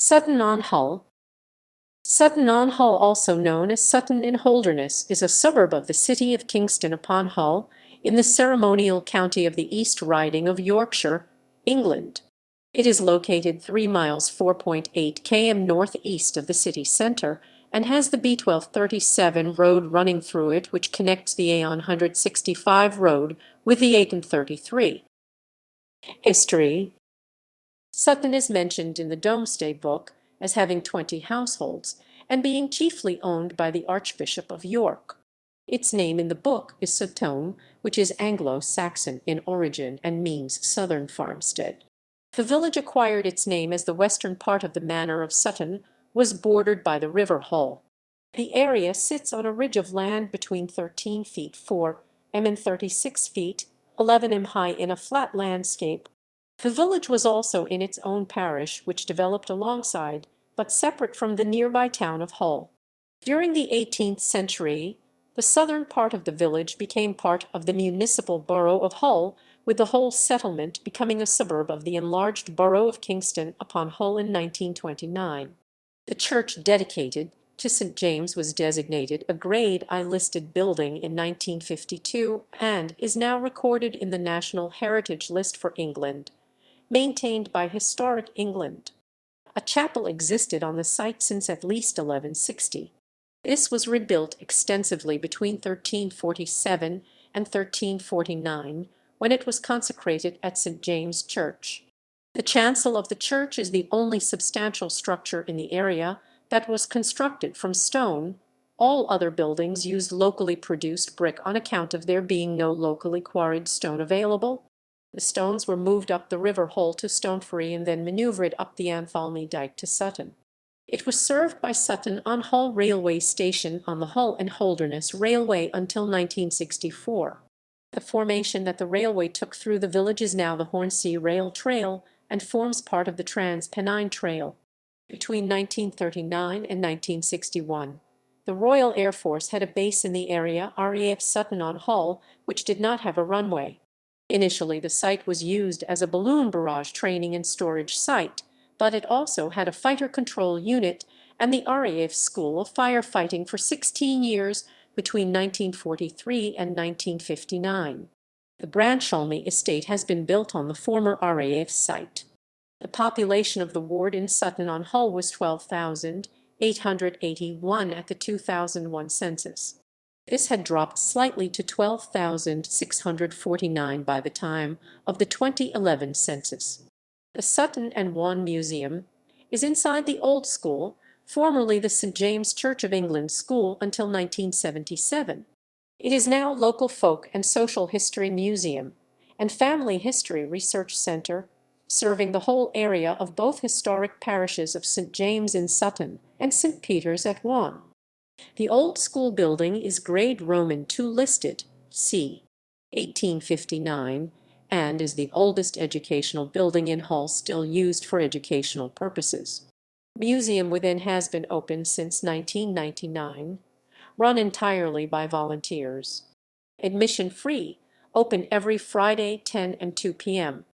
Sutton-on-Hull. Sutton-on-Hull, also known as Sutton-in-Holderness, is a suburb of the city of Kingston upon Hull in the ceremonial county of the East Riding of Yorkshire, England. It is located 3 miles (4.8 km) northeast of the city centre and has the B1237 road running through it, which connects the A165 road with the A133. History. Sutton is mentioned in the Domesday Book as having 20 households, and being chiefly owned by the Archbishop of York. Its name in the book is Sutton, which is Anglo-Saxon in origin and means southern farmstead. The village acquired its name as the western part of the manor of Sutton was bordered by the River Hull. The area sits on a ridge of land between 13 feet 4 m and 36 feet 11 m high in a flat landscape. The village was also in its own parish, which developed alongside, but separate from the nearby town of Hull. During the 18th century, the southern part of the village became part of the municipal borough of Hull, with the whole settlement becoming a suburb of the enlarged borough of Kingston upon Hull in 1929. The church dedicated to St. James was designated a Grade I listed building in 1952 and is now recorded in the National Heritage List for England, maintained by Historic England. A chapel existed on the site since at least 1160. This was rebuilt extensively between 1347 and 1349, when it was consecrated at St. James Church. The chancel of the church is the only substantial structure in the area that was constructed from stone. All other buildings used locally produced brick on account of there being no locally quarried stone available. The stones were moved up the River Hull to Stonefree and then manoeuvred up the Athelney Dyke to Sutton. It was served by Sutton-on-Hull railway station on the Hull and Holderness Railway until 1964. The formation that the railway took through the village is now the Hornsea Rail Trail and forms part of the Trans-Pennine Trail. Between 1939 and 1961, the Royal Air Force had a base in the area, RAF Sutton-on-Hull, which did not have a runway. Initially, the site was used as a balloon barrage training and storage site, but it also had a fighter control unit and the RAF School of Firefighting for 16 years between 1943 and 1959. The Branchalmy estate has been built on the former RAF site. The population of the ward in Sutton-on-Hull was 12,881 at the 2001 census. This had dropped slightly to 12,649 by the time of the 2011 census. The Sutton-on-Hull Museum is inside the Old School, formerly the St. James Church of England School until 1977. It is now Local Folk and Social History Museum and Family History Research Centre, serving the whole area of both historic parishes of St. James in Sutton and St. Peter's at Wanne. The Old School building is Grade Roman II listed, c. 1859, and is the oldest educational building in Hull still used for educational purposes. Museum within has been open since 1999, run entirely by volunteers. Admission free, open every Friday 10 and 2 p.m.